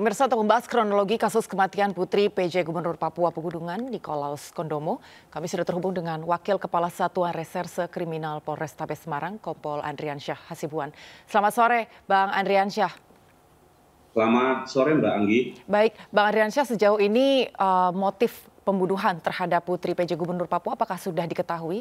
Pemirsa, untuk membahas kronologi kasus kematian Putri PJ Gubernur Papua Pegunungan, Nikolaus Kondomo, kami sudah terhubung dengan Wakil Kepala Satuan Reserse Kriminal Polrestabes Semarang, Kompol Andriansyah Hasibuan. Selamat sore, Bang Andriansyah. Selamat sore, Mbak Anggi. Baik, Bang Andriansyah, sejauh ini motif pembunuhan terhadap Putri PJ Gubernur Papua apakah sudah diketahui?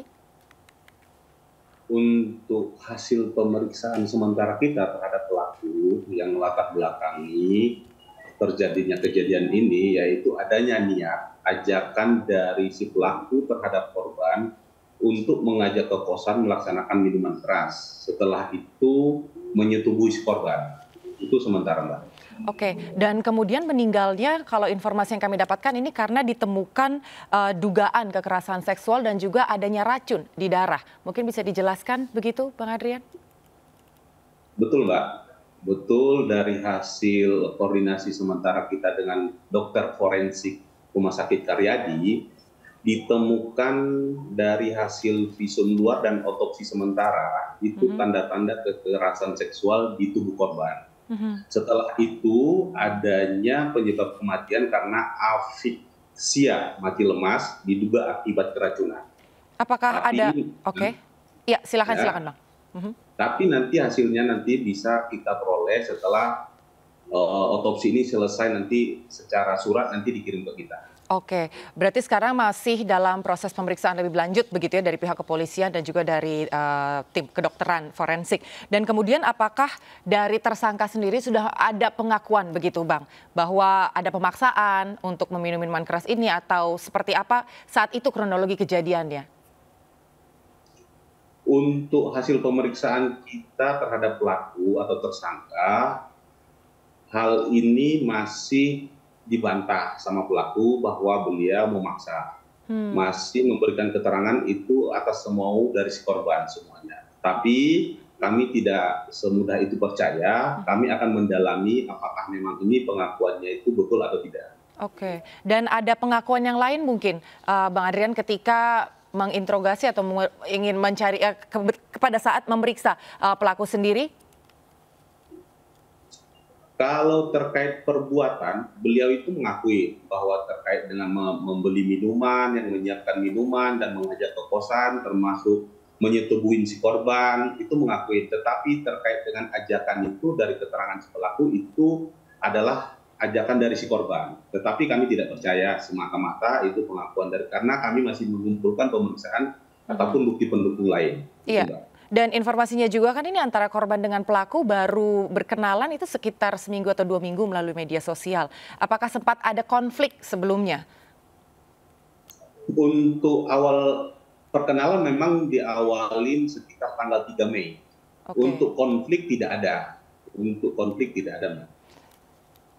Untuk hasil pemeriksaan sementara kita terhadap pelaku yang melatar belakangi terjadinya kejadian ini, yaitu adanya niat ajakan dari si pelaku terhadap korban untuk mengajak ke kosan melaksanakan minuman keras. Setelah itu menyetubuhi si korban. Itu sementara, Mbak. Oke, dan kemudian meninggalnya, kalau informasi yang kami dapatkan ini karena ditemukan dugaan kekerasan seksual dan juga adanya racun di darah. Mungkin bisa dijelaskan begitu, Bang Adrian? Betul, Mbak. Betul, dari hasil koordinasi sementara kita dengan dokter forensik Rumah Sakit Karyadi, ditemukan dari hasil visum luar dan otopsi sementara, itu tanda-tanda kekerasan seksual di tubuh korban. Setelah itu adanya penyebab kematian karena asfiksia, mati lemas, diduga akibat keracunan. Apakah ada? Oke, ya silakan Bang. Tapi nanti hasilnya nanti bisa kita peroleh setelah otopsi ini selesai, nanti secara surat nanti dikirim ke kita. Oke, berarti sekarang masih dalam proses pemeriksaan lebih lanjut begitu ya dari pihak kepolisian dan juga dari tim kedokteran forensik. Dan kemudian apakah dari tersangka sendiri sudah ada pengakuan begitu Bang, bahwa ada pemaksaan untuk meminum minuman keras ini atau seperti apa saat itu kronologi kejadiannya? Untuk hasil pemeriksaan kita terhadap pelaku atau tersangka, hal ini masih dibantah sama pelaku bahwa beliau memaksa. Masih memberikan keterangan itu atas semau dari si korban semuanya. Tapi kami tidak semudah itu percaya, kami akan mendalami apakah memang ini pengakuannya itu betul atau tidak. Oke, dan ada pengakuan yang lain mungkin, Bang Adrian, ketika menginterogasi atau ingin mencari kepada saat memeriksa pelaku sendiri? Kalau terkait perbuatan, beliau itu mengakui bahwa terkait dengan membeli minuman, yang menyiapkan minuman dan mengajak ke kosan, termasuk menyetubuhin si korban, itu mengakui. Tetapi terkait dengan ajakan itu dari keterangan si pelaku itu adalah ajakan dari si korban. Tetapi kami tidak percaya semata-mata itu pengakuan dari, karena kami masih mengumpulkan pemeriksaan ataupun bukti pendukung lain. Iya. Dan informasinya juga kan ini antara korban dengan pelaku baru berkenalan itu sekitar seminggu atau 2 minggu melalui media sosial. Apakah sempat ada konflik sebelumnya? Untuk awal perkenalan memang diawalin sekitar tanggal 3 Mei. Untuk konflik tidak ada. Mbak.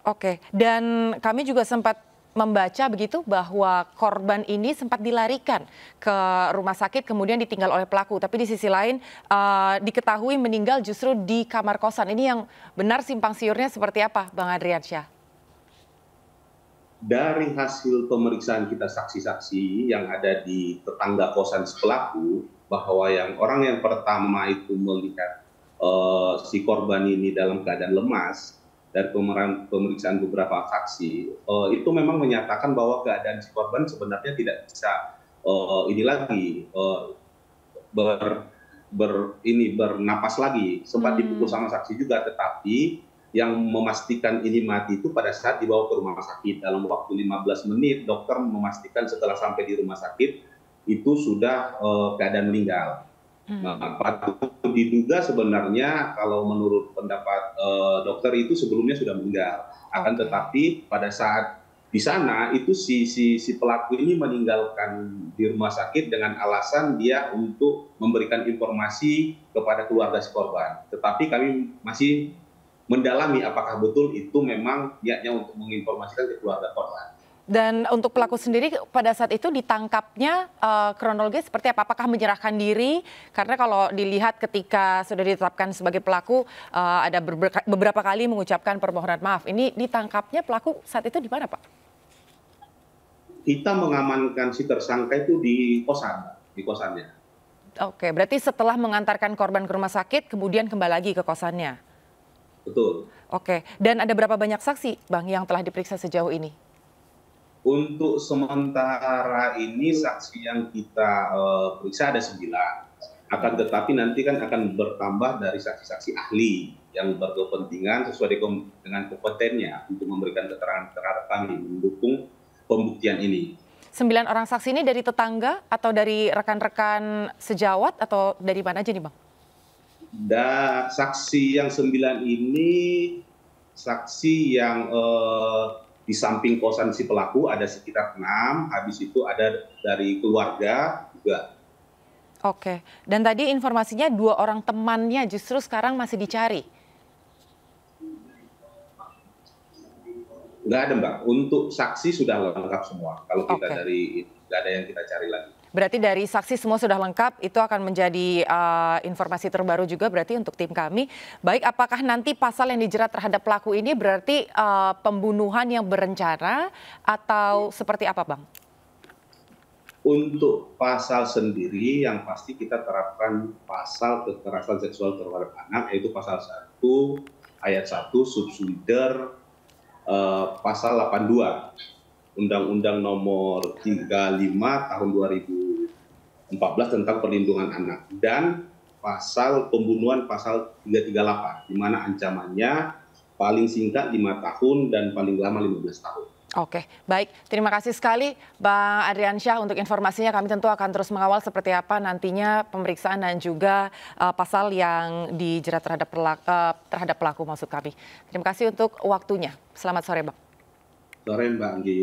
Oke, dan kami juga sempat membaca begitu bahwa korban ini sempat dilarikan ke rumah sakit kemudian ditinggal oleh pelaku. Tapi di sisi lain diketahui meninggal justru di kamar kosan. Ini yang benar simpang siurnya seperti apa, Bang Andriansyah? Dari hasil pemeriksaan kita saksi-saksi yang ada di tetangga kosan si pelaku, bahwa orang yang pertama itu melihat si korban ini dalam keadaan lemas, dari pemeriksaan beberapa saksi, itu memang menyatakan bahwa keadaan si korban sebenarnya tidak bisa bernapas lagi. Sempat dipukul sama saksi juga, tetapi yang memastikan ini mati itu pada saat dibawa ke rumah sakit. Dalam waktu 15 menit, dokter memastikan setelah sampai di rumah sakit, itu sudah keadaan meninggal. Patut diduga sebenarnya kalau menurut pendapat dokter itu sebelumnya sudah meninggal. Akan tetapi pada saat di sana itu si pelaku ini meninggalkan di rumah sakit dengan alasan dia untuk memberikan informasi kepada keluarga si korban. Tetapi kami masih mendalami apakah betul itu memang niatnya untuk menginformasikan ke keluarga korban. Dan untuk pelaku sendiri pada saat itu ditangkapnya kronologi seperti apa? Apakah menyerahkan diri? Karena kalau dilihat ketika sudah ditetapkan sebagai pelaku ada beberapa kali mengucapkan permohonan maaf. Ini ditangkapnya pelaku saat itu di mana, Pak? Kita mengamankan si tersangka itu di kosannya. Oke, berarti setelah mengantarkan korban ke rumah sakit kemudian kembali lagi ke kosannya. Betul. Oke, dan ada berapa banyak saksi, Bang, yang telah diperiksa sejauh ini? Untuk sementara ini saksi yang kita periksa ada 9. Akan tetapi nanti kan akan bertambah dari saksi-saksi ahli yang berkepentingan sesuai dengan kompetennya untuk memberikan keterangan terhadap kami mendukung pembuktian ini. 9 orang saksi ini dari tetangga atau dari rekan-rekan sejawat atau dari mana aja nih, Bang? Dan saksi yang 9 ini saksi yang di samping kosan si pelaku ada sekitar 6, habis itu ada dari keluarga juga. Oke, dan tadi informasinya 2 orang temannya justru sekarang masih dicari. Nggak ada, Mbak. Untuk saksi sudah lengkap semua. Kalau kita Oke. nggak ada yang kita cari lagi. Berarti dari saksi semua sudah lengkap, itu akan menjadi informasi terbaru juga berarti untuk tim kami. Baik, apakah nanti pasal yang dijerat terhadap pelaku ini berarti pembunuhan yang berencana atau seperti apa, Bang? Untuk pasal sendiri yang pasti kita terapkan pasal kekerasan seksual terhadap anak, yaitu pasal 1 ayat 1 subsidiar pasal 82 Undang-Undang nomor 35 tahun 2014 tentang perlindungan anak, dan pasal pembunuhan pasal 338 di mana ancamannya paling singkat 5 tahun dan paling lama 15 tahun. Oke, baik. Terima kasih sekali Bang Adriansyah untuk informasinya. Kami tentu akan terus mengawal seperti apa nantinya pemeriksaan dan juga pasal yang dijerat terhadap pelaku maksud kami. Terima kasih untuk waktunya. Selamat sore, Bang. Sore, Mbak Anggi.